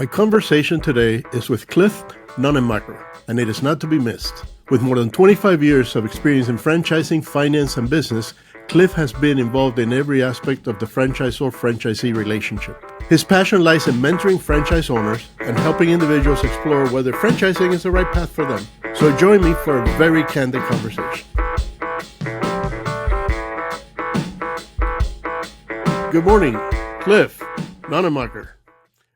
My conversation today is with Cliff Nonnenmacher, and it is not to be missed. With more than 25 years of experience in franchising, finance, and business, Cliff has been involved in every aspect of the franchisor-franchisee relationship. His passion lies in mentoring franchise owners and helping individuals explore whether franchising is the right path for them. So join me for a very candid conversation. Good morning, Cliff Nonnenmacher.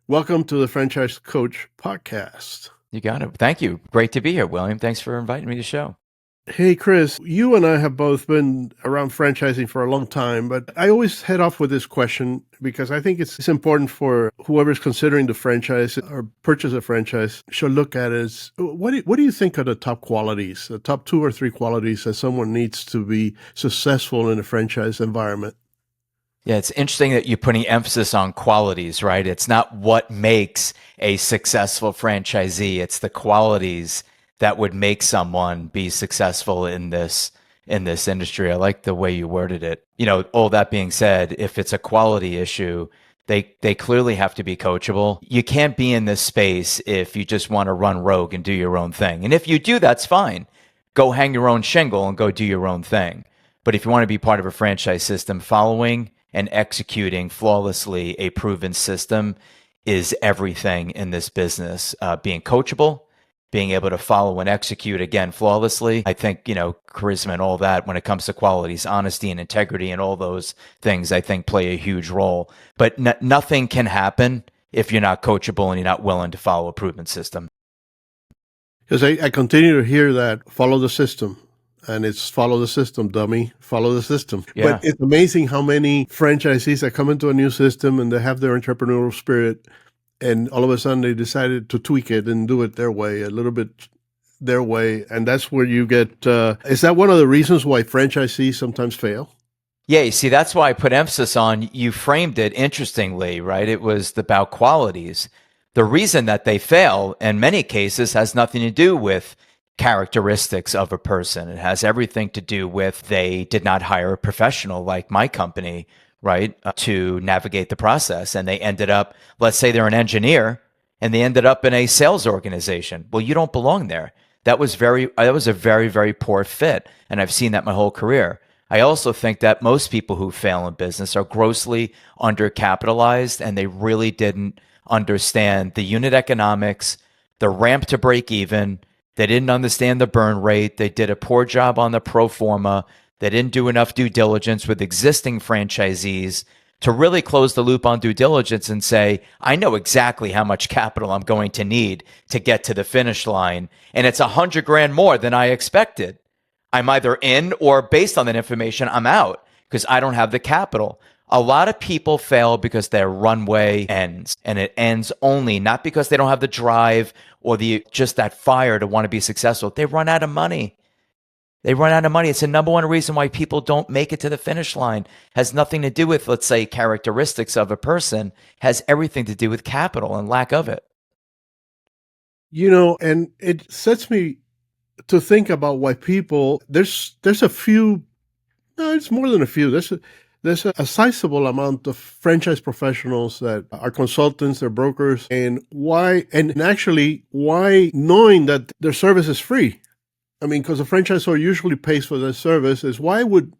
Welcome to the Franchise Coach podcast. You got it. Thank you. Great to be here, William. Thanks for inviting me to the show. Hey, Chris, you and I have both been around franchising for a long time, but I always head off with this question because I think it's important for whoever's considering the franchise or purchase a franchise should look at is, what do you think are the top qualities, the top 2 or 3 qualities that someone needs to be successful in a franchise environment? Yeah, it's interesting that you're putting emphasis on qualities, right? It's not what makes a successful franchisee. It's the qualities that would make someone be successful in this industry. I like the way you worded it. You know, all that being said, if it's a quality issue, they clearly have to be coachable. You can't be in this space if you just want to run rogue and do your own thing. And if you do, that's fine. Go hang your own shingle and go do your own thing. But if you want to be part of a franchise system, following and executing flawlessly a proven system is everything in this business. Being coachable, being able to follow and execute again flawlessly. I think, charisma and all that when it comes to qualities, honesty and integrity and all those things, I think play a huge role. But nothing can happen if you're not coachable and you're not willing to follow a proven system. Because I continue to hear that, follow the system. And it's follow the system, dummy. Follow the system. Yeah. But it's amazing how many franchisees that come into a new system and they have their entrepreneurial spirit, and all of a sudden they decided to tweak it and do it their way, a little bit their way. And that's where you get, is that one of the reasons why franchisees sometimes fail? Yeah, you see, that's why I put emphasis on, you framed it interestingly, right? It was about qualities. The reason that they fail in many cases has nothing to do with characteristics of a person. It has everything to do with they did not hire a professional like my company, right, to navigate the process. And they ended up, let's say they're an engineer, and they ended up in a sales organization. Well, you don't belong there. That was a very, very poor fit. And I've seen that my whole career. I also think that most people who fail in business are grossly undercapitalized, and they really didn't understand the unit economics, the ramp to break even. They didn't understand the burn rate. They did a poor job on the pro forma. They didn't do enough due diligence with existing franchisees to really close the loop on due diligence and say, I know exactly how much capital I'm going to need to get to the finish line. And it's $100,000 more than I expected. I'm either in, or based on that information, I'm out because I don't have the capital. A lot of people fail because their runway ends, and it ends only not because they don't have the drive or just that fire to want to be successful. They run out of money. It's the number one reason why people don't make it to the finish line. Has nothing to do with, let's say, characteristics of a person. Has everything to do with capital and lack of it. And it sets me to think about why people, there's a few, no, it's more than a few. There's a sizable amount of franchise professionals that are consultants, they're brokers, and why knowing that their service is free. I mean, because a franchisor usually pays for their service, is why would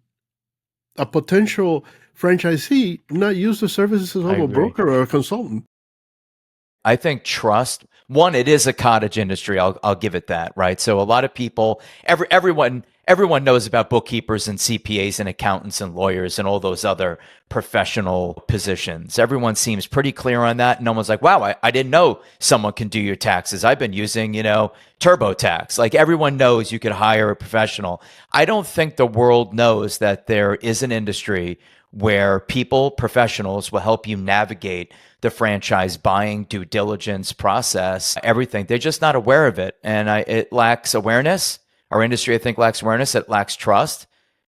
a potential franchisee not use the services of a broker or a consultant? I think trust. One, it is a cottage industry. I'll give it that, right? So a lot of people, everyone knows about bookkeepers and CPAs and accountants and lawyers and all those other professional positions. Everyone seems pretty clear on that. No one's like, wow, I didn't know someone can do your taxes. I've been using, TurboTax. Like, everyone knows you could hire a professional. I don't think the world knows that there is an industry where professionals will help you navigate the franchise buying, due diligence process, everything. They're just not aware of it. And it lacks awareness. Our industry, I think, lacks awareness. It lacks trust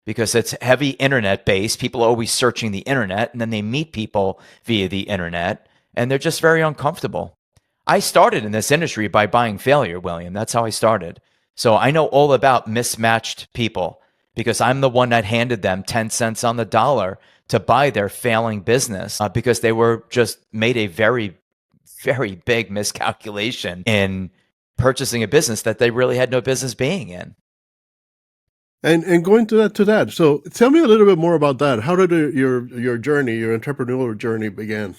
because it's heavy internet based. People are always searching the internet, and then they meet people via the internet, and they're just very uncomfortable. I started in this industry by buying failure, William. That's how I started. So I know all about mismatched people because I'm the one that handed them 10 cents on the dollar to buy their failing business because they were just made a very very big miscalculation in purchasing a business that they really had no business being in. And going to that. So tell me a little bit more about that. How did your journey, your entrepreneurial journey began?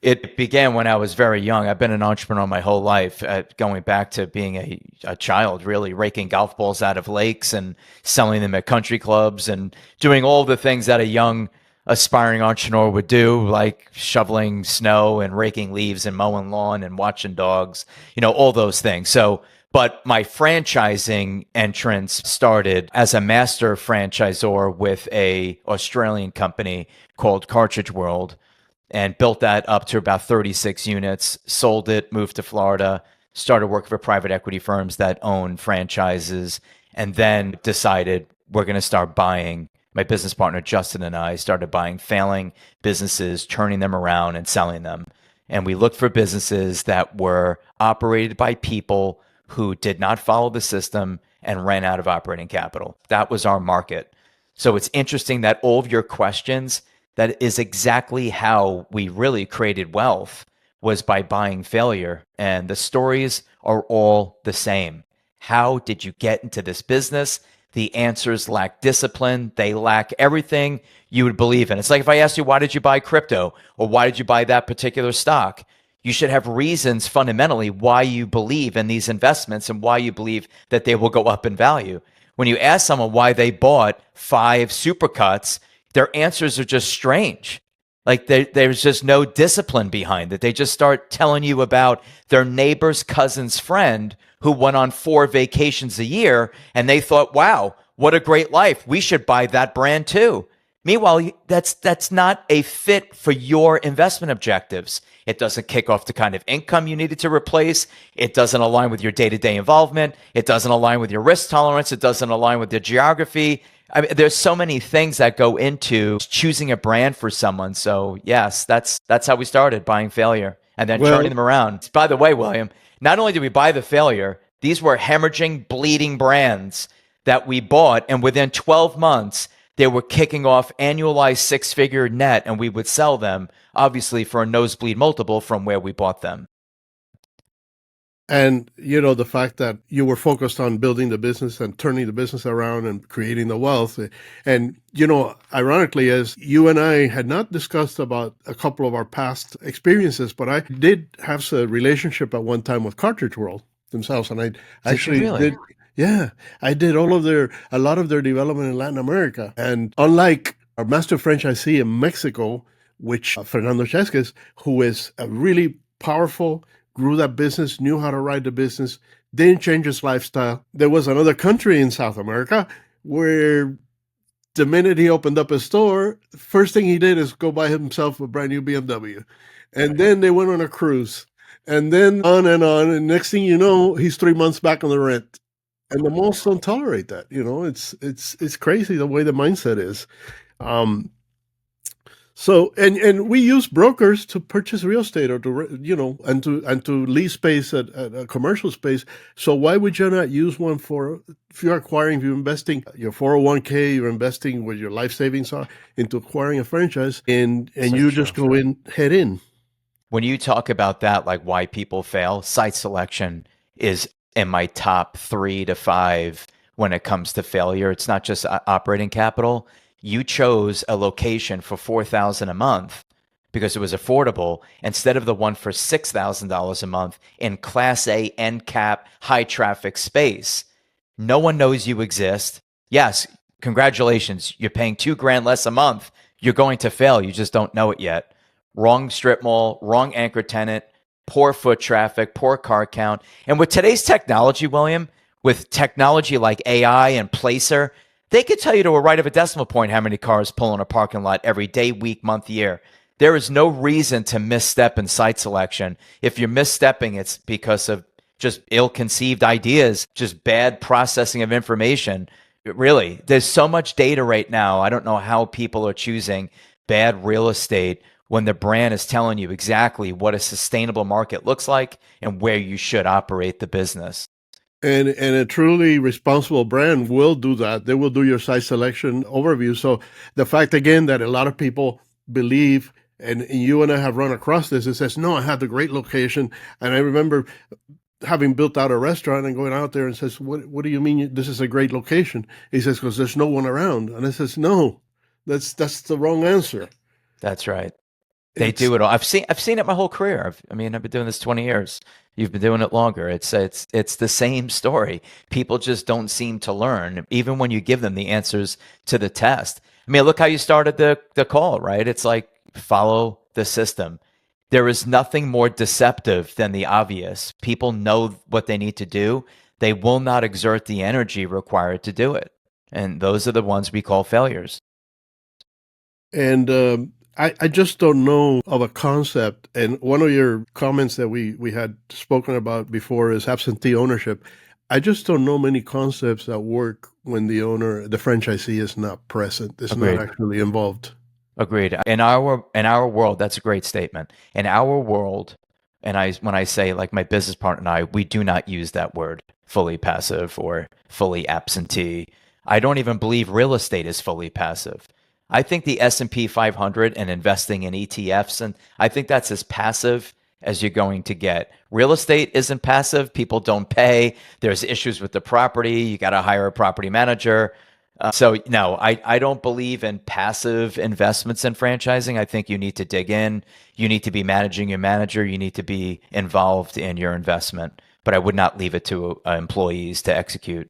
It began when I was very young. I've been an entrepreneur my whole life, going back to being a child, really raking golf balls out of lakes and selling them at country clubs and doing all the things that a young aspiring entrepreneur would do, like shoveling snow and raking leaves and mowing lawn and watching dogs, all those things. So, but my franchising entrance started as a master franchisor with a Australian company called Cartridge World, and built that up to about 36 units, sold it, moved to Florida, started working for private equity firms that own franchises, and then decided we're going to start buying. My business partner, Justin, and I started buying failing businesses, turning them around and selling them. And we looked for businesses that were operated by people who did not follow the system and ran out of operating capital. That was our market. So it's interesting that all of your questions, that is exactly how we really created wealth, was by buying failure. And the stories are all the same. How did you get into this business? The answers lack discipline. They lack everything you would believe in. It's like if I asked you, why did you buy crypto? Or why did you buy that particular stock? You should have reasons fundamentally why you believe in these investments and why you believe that they will go up in value. When you ask someone why they bought 5 supercuts, their answers are just strange. Like there's just no discipline behind it. They just start telling you about their neighbor's cousin's friend who went on 4 vacations a year, and they thought, wow, what a great life. We should buy that brand too. Meanwhile, that's not a fit for your investment objectives. It doesn't kick off the kind of income you needed to replace. It doesn't align with your day-to-day involvement. It doesn't align with your risk tolerance. It doesn't align with your geography. I mean, there's so many things that go into choosing a brand for someone. So yes, that's how we started, buying failure and then turning them around. By the way, William, not only did we buy the failure, these were hemorrhaging, bleeding brands that we bought, and within 12 months, they were kicking off annualized 6-figure net, and we would sell them, obviously, for a nosebleed multiple from where we bought them. And, the fact that you were focused on building the business and turning the business around and creating the wealth. And, ironically, as you and I had not discussed about a couple of our past experiences, but I did have a relationship at one time with Cartridge World themselves. And I actually did. Yeah, I did a lot of their development in Latin America. And unlike our master franchisee in Mexico, which Fernando Chesquez, who is a really powerful, grew that business, knew how to ride the business, didn't change his lifestyle. There was another country in South America where the minute he opened up a store, the first thing he did is go buy himself a brand new BMW. And then they went on a cruise. And then on. And next thing you know, he's 3 months back on the rent. And the malls don't tolerate that. It's crazy the way the mindset is. So and we use brokers to purchase real estate or to and to lease space at a commercial space. So why would you not use one if you're investing your 401k, you're investing where your life savings are into acquiring a franchise, and you just go head in. When you talk about that, like why people fail, site selection is in my top 3 to 5 when it comes to failure. It's not just operating capital. You chose a location for $4,000 a month because it was affordable instead of the one for $6,000 a month in Class A end cap high traffic space. No one knows you exist. Yes, congratulations. You're paying $2,000 less a month. You're going to fail. You just don't know it yet. Wrong strip mall, wrong anchor tenant, poor foot traffic, poor car count. And with today's technology, William, with technology like AI and Placer, they could tell you to a right of a decimal point how many cars pull in a parking lot every day, week, month, year. There is no reason to misstep in site selection. If you're misstepping, it's because of just ill-conceived ideas, just bad processing of information. Really, there's so much data right now. I don't know how people are choosing bad real estate when the brand is telling you exactly what a sustainable market looks like and where you should operate the business. And a truly responsible brand will do that. They will do your site selection overview. So the fact, again, that a lot of people believe And you and I have run across this. It says, no, I had the great location. And I remember having built out a restaurant and going out there and says, what do you mean this is a great location? He says, because there's no one around. And I says, no, that's the wrong answer. That's right. They It's do it all. I've seen it my whole career. I've been doing this 20 years. You've been doing it longer. It's the same story. People just don't seem to learn, even when you give them the answers to the test. I mean, look how you started the call, right? It's like follow the system. There is nothing more deceptive than the obvious. People know what they need to do. They will not exert the energy required to do it. And those are the ones we call failures. And I just don't know of a concept. And one of your comments that we had spoken about before is absentee ownership. I just don't know many concepts that work when the franchisee is not present, is Agreed. not actually involved. Agreed. In our world, that's a great statement. In our world, and when I say like my business partner and I, we do not use that word fully passive or fully absentee. I don't even believe real estate is fully passive. I think the S&P 500 and investing in ETFs, and I think that's as passive as you're going to get. Real estate isn't passive. People don't pay. There's issues with the property. You got to hire a property manager. So no, I don't believe in passive investments in franchising. I think you need to dig in. You need to be managing your manager. You need to be involved in your investment. But I would not leave it to employees to execute.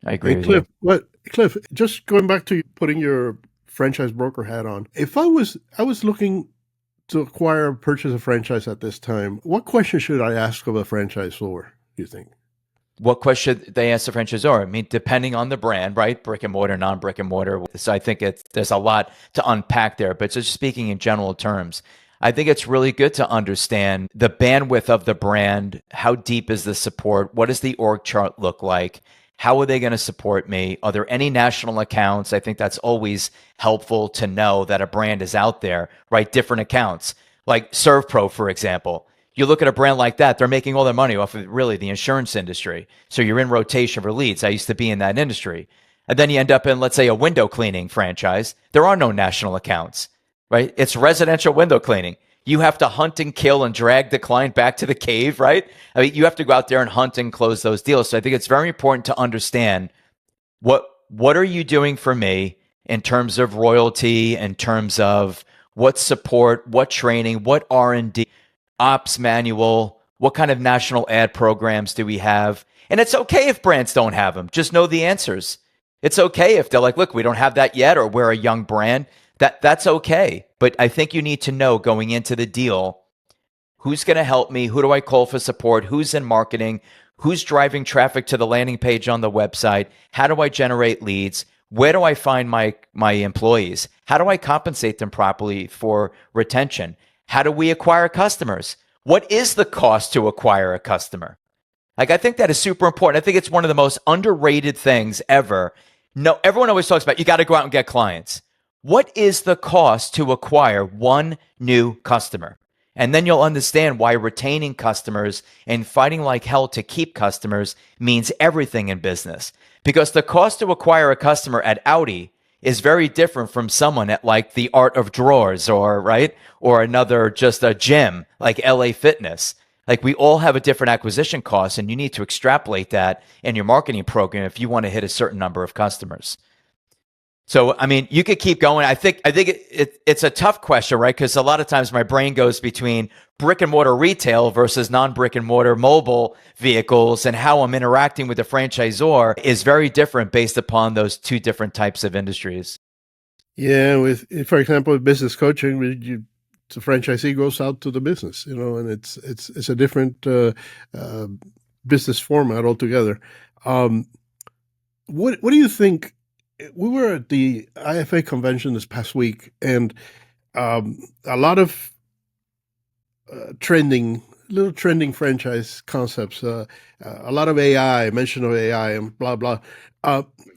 I agree with you. Cliff, just going back to putting your franchise broker hat on. If I was looking to acquire or purchase a franchise at this time, what question should I ask of a franchisor, do you think? What question they ask the franchisor? I mean, depending on the brand, right? Brick and mortar, non-brick and mortar. So I think there's a lot to unpack there. But just speaking in general terms, I think it's really good to understand the bandwidth of the brand. How deep is the support? What does the org chart look like? How are they going to support me? Are there any national accounts? I think that's always helpful to know that a brand is out there, right? Different accounts, like ServPro, for example. You look at a brand like that, they're making all their money off of really the insurance industry. So you're in rotation for leads. I used to be in that industry. And then you end up in, let's say, a window cleaning franchise. There are no national accounts, right? It's residential window cleaning. You have to hunt and kill and drag the client back to the cave, right? I mean, you have to go out there and hunt and close those deals. So I think it's very important to understand what are you doing for me in terms of royalty, in terms of what support, what training, what R&D, ops manual, what kind of national ad programs do we have? And it's okay if brands don't have them. Just know the answers. It's okay if they're like, look, we don't have that yet, or we're a young brand. That's okay. But I think you need to know going into the deal, who's going to help me? Who do I call for support? Who's in marketing? Who's driving traffic to the landing page on the website? How do I generate leads? Where do I find my employees? How do I compensate them properly for retention? How do we acquire customers? What is the cost to acquire a customer? Like, I think that is super important. I think it's one of the most underrated things ever. No, everyone always talks about you got to go out and get clients. What is the cost to acquire one new customer? And then you'll understand why retaining customers and fighting like hell to keep customers means everything in business. Because the cost to acquire a customer at Audi is very different from someone at like the Art of Drawers or another, just a gym like LA Fitness. Like, we all have a different acquisition cost, and you need to extrapolate that in your marketing program if you want to hit a certain number of customers. So, I mean, you could keep going. I think it's a tough question, right? Because a lot of times my brain goes between brick and mortar retail versus non-brick and mortar mobile vehicles, and how I'm interacting with the franchisor is very different based upon those two different types of industries. Yeah, for example, with business coaching, the franchisee goes out to the business, and it's a different business format altogether. What do you think? We were at the IFA convention this past week, and a lot of trending franchise concepts, a lot of AI, mention of AI and blah, blah.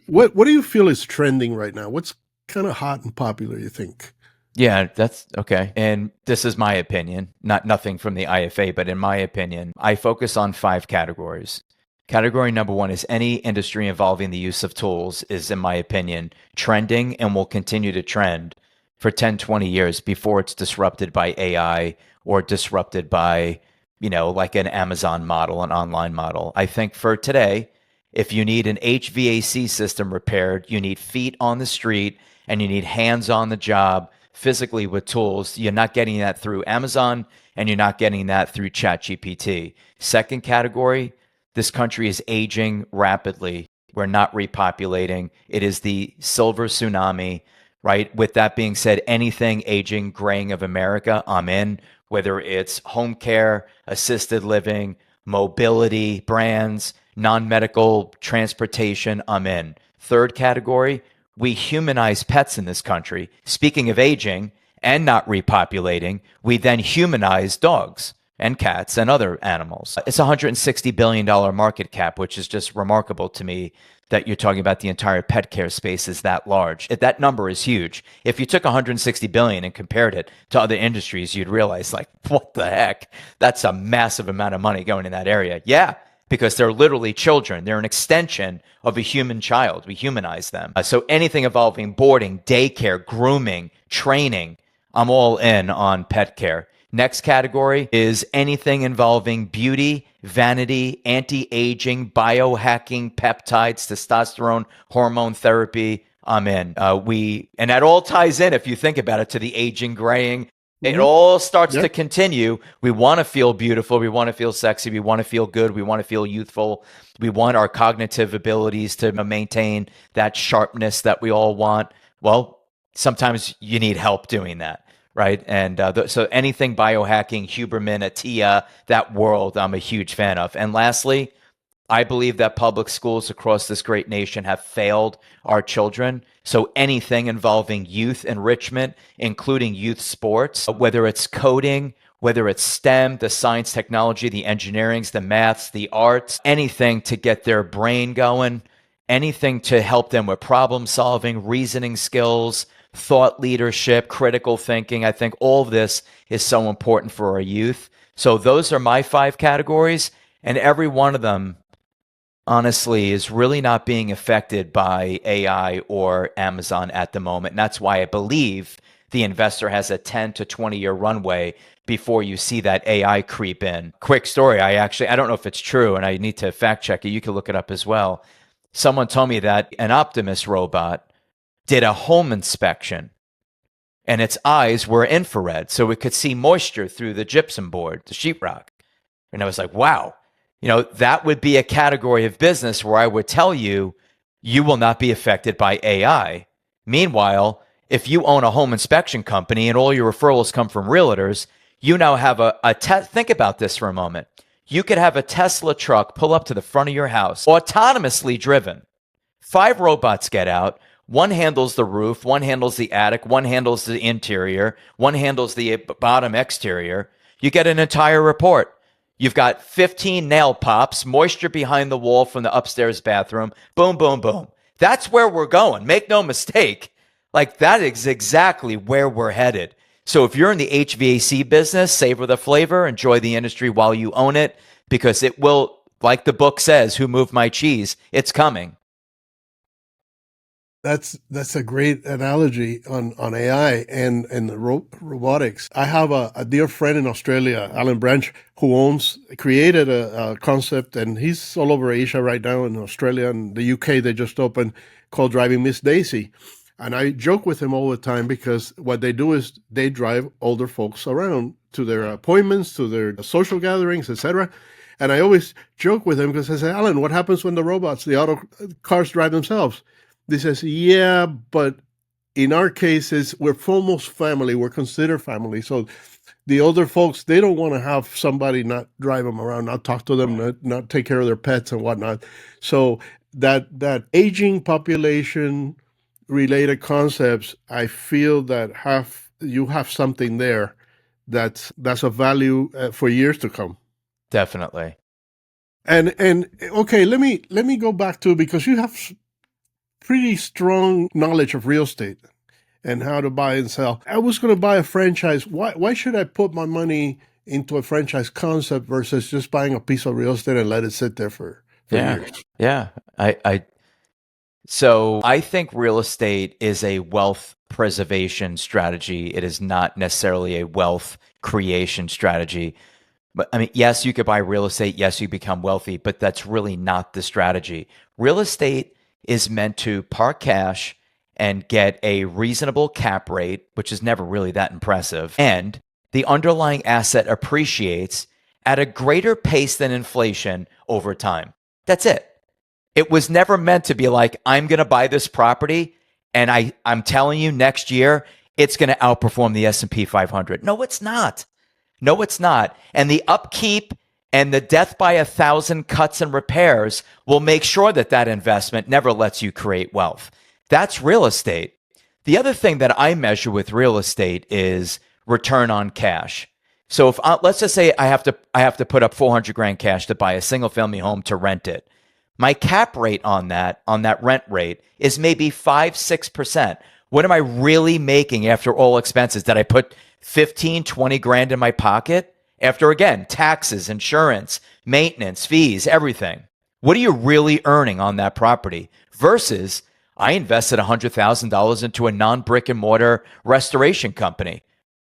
What do you feel is trending right now? What's kind of hot and popular, you think? Yeah, that's okay. And this is my opinion, nothing from the IFA, but in my opinion, I focus on 5 categories. Category number 1 is any industry involving the use of tools is, in my opinion, trending and will continue to trend for 10, 20 years before it's disrupted by AI or disrupted by, like an Amazon model, an online model. I think for today, if you need an HVAC system repaired, you need feet on the street and you need hands on the job physically with tools. You're not getting that through Amazon and you're not getting that through ChatGPT. Second category, this country is aging rapidly. We're not repopulating. It is the silver tsunami, right? With that being said, anything aging, graying of America, I'm in, whether it's home care, assisted living, mobility, brands, non-medical transportation, I'm in. Third category, we humanize pets in this country. Speaking of aging and not repopulating, we then humanize dogs and cats and other animals. It's a $160 billion market cap, which is just remarkable to me that you're talking about the entire pet care space is that large. That number is huge. If you took 160 billion and compared it to other industries, you'd realize, like, what the heck? That's a massive amount of money going in that area. Yeah, because they're literally children. They're an extension of a human child. We humanize them. So anything involving boarding, daycare, grooming, training, I'm all in on pet care. Next category is anything involving beauty, vanity, anti-aging, biohacking, peptides, testosterone, hormone therapy. I'm in. And that all ties in, if you think about it, to the aging, graying. It all starts to continue. We want to feel beautiful. We want to feel sexy. We want to feel good. We want to feel youthful. We want our cognitive abilities to maintain that sharpness that we all want. Well, sometimes you need help doing that. Right. And so anything biohacking, Huberman, Attia, that world, I'm a huge fan of. And lastly, I believe that public schools across this great nation have failed our children. So anything involving youth enrichment, including youth sports, whether it's coding, whether it's STEM, the science, technology, the engineerings, the maths, the arts, anything to get their brain going, anything to help them with problem solving, reasoning skills, thought leadership, critical thinking. I think all of this is so important for our youth. So those are my 5 categories, and every one of them, honestly, is really not being affected by AI or Amazon at the moment. And that's why I believe the investor has a 10 to 20 year runway before you see that AI creep in. Quick story. I don't know if it's true, and I need to fact check it. You can look it up as well. Someone told me that an Optimus robot did a home inspection and its eyes were infrared, so it could see moisture through the gypsum board, the sheetrock. And I was like, wow, that would be a category of business where I would tell you, you will not be affected by AI. Meanwhile, if you own a home inspection company and all your referrals come from realtors, you now have think about this for a moment. You could have a Tesla truck pull up to the front of your house, autonomously driven. 5 robots get out. One handles the roof, one handles the attic, one handles the interior, one handles the bottom exterior. You get an entire report. You've got 15 nail pops, moisture behind the wall from the upstairs bathroom. Boom, boom, boom. That's where we're going. Make no mistake. Like, that is exactly where we're headed. So if you're in the HVAC business, savor the flavor, enjoy the industry while you own it, because it will, like the book says, Who Moved My Cheese? It's coming. That's a great analogy on AI and the robotics. I have a dear friend in Australia, Alan Branch, who created a concept, and he's all over Asia right now, in Australia and the UK. They just opened, called Driving Miss Daisy. And I joke with him all the time, because what they do is they drive older folks around to their appointments, to their social gatherings, etc. And I always joke with him, because I say, Alan, what happens when the auto cars drive themselves? He says, yeah, but in our cases, we're almost family. We're considered family. So the older folks, they don't want to have somebody not drive them around, not talk to them, not take care of their pets and whatnot. So that aging population related concepts, I feel that you have something there that's of value for years to come. Definitely. And okay, let me go back to, because you have pretty strong knowledge of real estate and how to buy and sell. I was going to buy a franchise. Why should I put my money into a franchise concept versus just buying a piece of real estate and let it sit there for years? Yeah. So I think real estate is a wealth preservation strategy. It is not necessarily a wealth creation strategy. But I mean, yes, you could buy real estate. Yes, you become wealthy, but that's really not the strategy. Real estate is meant to park cash and get a reasonable cap rate, which is never really that impressive. And the underlying asset appreciates at a greater pace than inflation over time. That's it. It was never meant to be like, I'm going to buy this property and I'm telling you next year it's going to outperform the S&P 500. No, it's not. No, it's not. And the upkeep and the death by 1,000 cuts and repairs will make sure that that investment never lets you create wealth. That's real estate. The other thing that I measure with real estate is return on cash. So if let's just say I have to put up 400 grand cash to buy a single family home to rent it. My cap rate on that rent rate is maybe 5-6%. What am I really making after all expenses? Did I put 15, 20 grand in my pocket after, again, taxes, insurance, maintenance, fees, everything? What are you really earning on that property versus I invested $100,000 into a non-brick and mortar restoration company.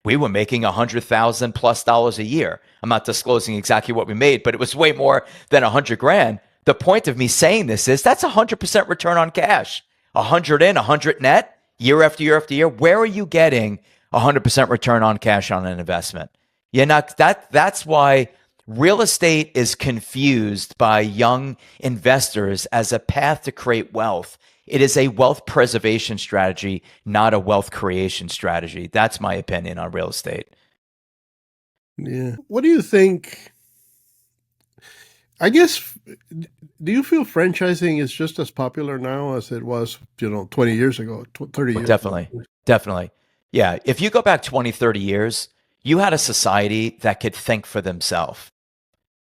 We were making $100,000 plus a year. I'm not disclosing exactly what we made, but it was way more than 100 grand. The point of me saying this is that's 100% return on cash. 100 in, 100 net, year after year after year. Where are you getting 100% return on cash on an investment? You're not, that's why real estate is confused by young investors as a path to create wealth. It is a wealth preservation strategy, not a wealth creation strategy. That's my opinion on real estate. Yeah. What do you think? I guess, do you feel franchising is just as popular now as it was, 20 years ago, 30 years Definitely. ago? Definitely. Yeah. If you go back 20, 30 years, you had a society that could think for themselves.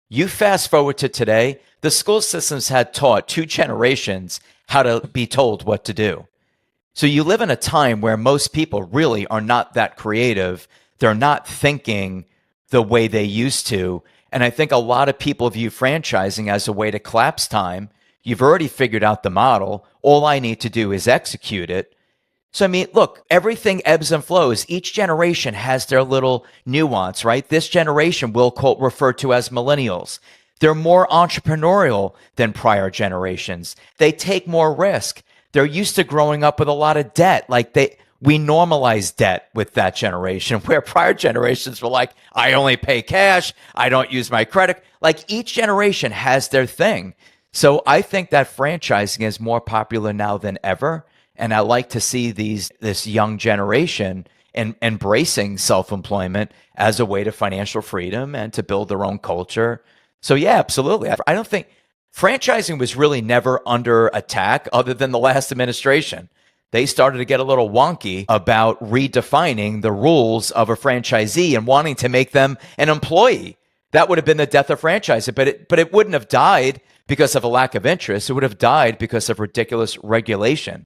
You fast forward to today, the school systems had taught 2 generations how to be told what to do. So you live in a time where most people really are not that creative. They're not thinking the way they used to. And I think a lot of people view franchising as a way to collapse time. You've already figured out the model. All I need to do is execute it. So, I mean, look, everything ebbs and flows. Each generation has their little nuance, right? This generation we'll refer to as millennials. They're more entrepreneurial than prior generations. They take more risk. They're used to growing up with a lot of debt. We normalize debt with that generation, where prior generations were like, I only pay cash. I don't use my credit. Like, each generation has their thing. So I think that franchising is more popular now than ever. And I like to see this young generation embracing self-employment as a way to financial freedom and to build their own culture. So yeah, absolutely. I don't think franchising was really never under attack other than the last administration. They started to get a little wonky about redefining the rules of a franchisee and wanting to make them an employee. That would have been the death of franchising, but it wouldn't have died because of a lack of interest. It would have died because of ridiculous regulation.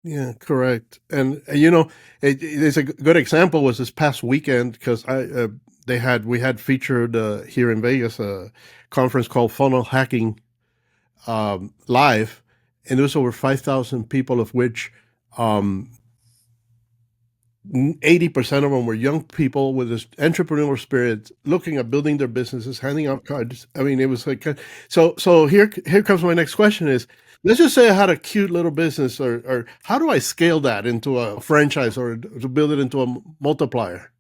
Yeah, correct. And there's a good example was this past weekend because we had featured here in Vegas a conference called Funnel Hacking Live, and there was over 5,000 people, of which 80% of them were young people with this entrepreneurial spirit, looking at building their businesses, handing out cards. I mean, it was like so. Here comes my next question: is let's just say I had a cute little business, or how do I scale that into a franchise or to build it into a multiplier?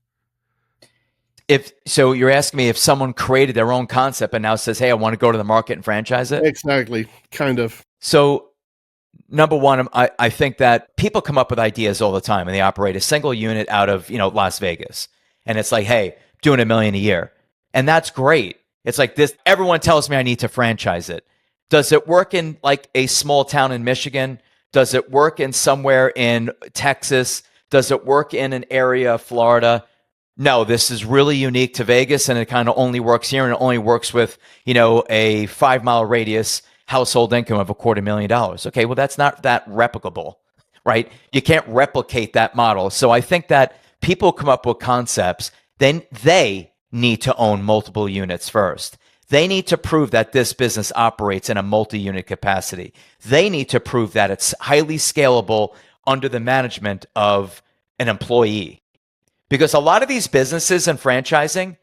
So you're asking me if someone created their own concept and now says, hey, I want to go to the market and franchise it? Exactly, kind of. So number one, I think that people come up with ideas all the time and they operate a single unit out of, Las Vegas. And it's like, hey, doing $1 million a year. And that's great. It's like this. Everyone tells me I need to franchise it. Does it work in like a small town in Michigan? Does it work in somewhere in Texas? Does it work in an area of Florida? No, this is really unique to Vegas, and it kind of only works here, and it only works with, a 5-mile radius household income of $250,000. Okay, well, that's not that replicable, right? You can't replicate that model. So I think that people come up with concepts, then they need to own multiple units first. They need to prove that this business operates in a multi-unit capacity. They need to prove that it's highly scalable under the management of an employee. Because a lot of these businesses and franchising,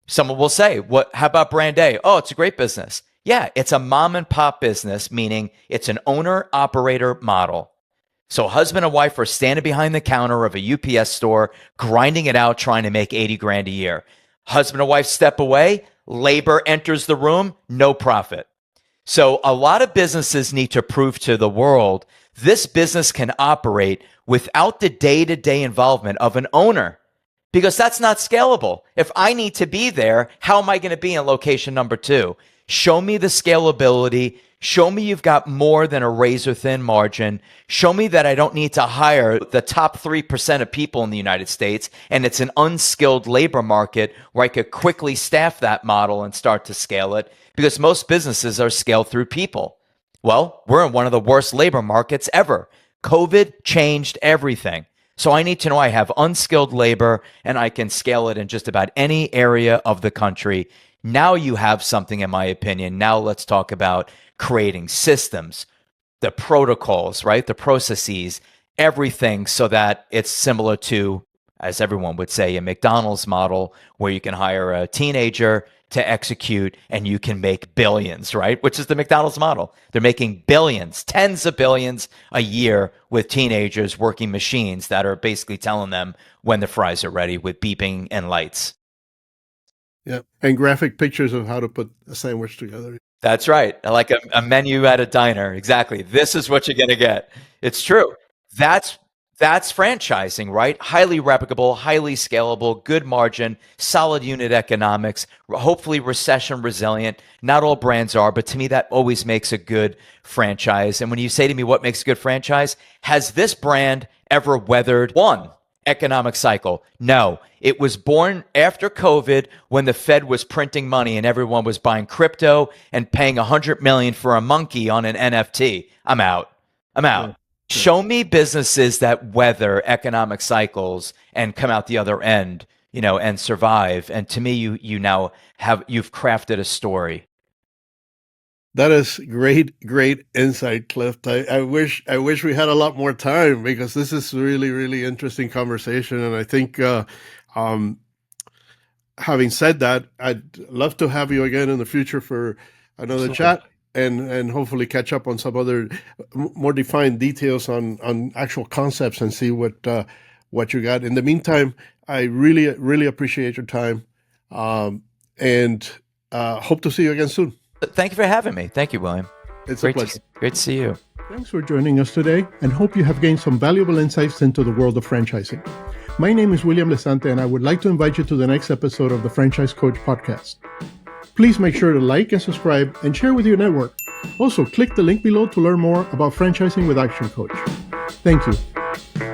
someone will say, how about brand A? Oh, it's a great business. Yeah, it's a mom and pop business, meaning it's an owner operator model. So husband and wife are standing behind the counter of a UPS store, grinding it out, trying to make 80 grand a year. Husband and wife step away, labor enters the room, no profit. So a lot of businesses need to prove to the world this business can operate without the day-to-day involvement of an owner, because that's not scalable. If I need to be there, how am I going to be in location number 2? Show me the scalability. Show me you've got more than a razor thin margin. Show me that I don't need to hire the top 3% of people in the United States, and it's an unskilled labor market where I could quickly staff that model and start to scale it, because most businesses are scaled through people. Well, we're in one of the worst labor markets ever. COVID changed everything. So I need to know I have unskilled labor and I can scale it in just about any area of the country. Now you have something, in my opinion. Now let's talk about creating systems, the protocols, right? The processes, everything, so that it's similar to, as everyone would say, a McDonald's model where you can hire a teenager to execute and you can make billions, right? Which is the McDonald's model. They're making billions, tens of billions a year with teenagers working machines that are basically telling them when the fries are ready with beeping and lights. Yeah, and graphic pictures of how to put a sandwich together. That's right. Like a menu at a diner. Exactly. This is what you're going to get. It's true. That's franchising, right? Highly replicable, highly scalable, good margin, solid unit economics, hopefully recession resilient. Not all brands are, but to me, that always makes a good franchise. And when you say to me, what makes a good franchise? Has this brand ever weathered one economic cycle? No. It was born after COVID when the Fed was printing money and everyone was buying crypto and paying $100 million for a monkey on an NFT. I'm out. Yeah. Show me businesses that weather economic cycles and come out the other end, and survive. And to me, you've crafted a story. That is great insight, Cliff. I wish we had a lot more time, because this is really, really interesting conversation. And I think, having said that, I'd love to have you again in the future for another chat. And hopefully catch up on some other more defined details on actual concepts and see what you got. In the meantime, I really appreciate your time, and hope to see you again soon. Thank you for having me. Thank you, William. It's a pleasure. Great to see you. Thanks for joining us today, and hope you have gained some valuable insights into the world of franchising. My name is William Lesante, and I would like to invite you to the next episode of the Franchise Coach podcast. Please make sure to like and subscribe and share with your network. Also, click the link below to learn more about franchising with Actioncoach. Thank you.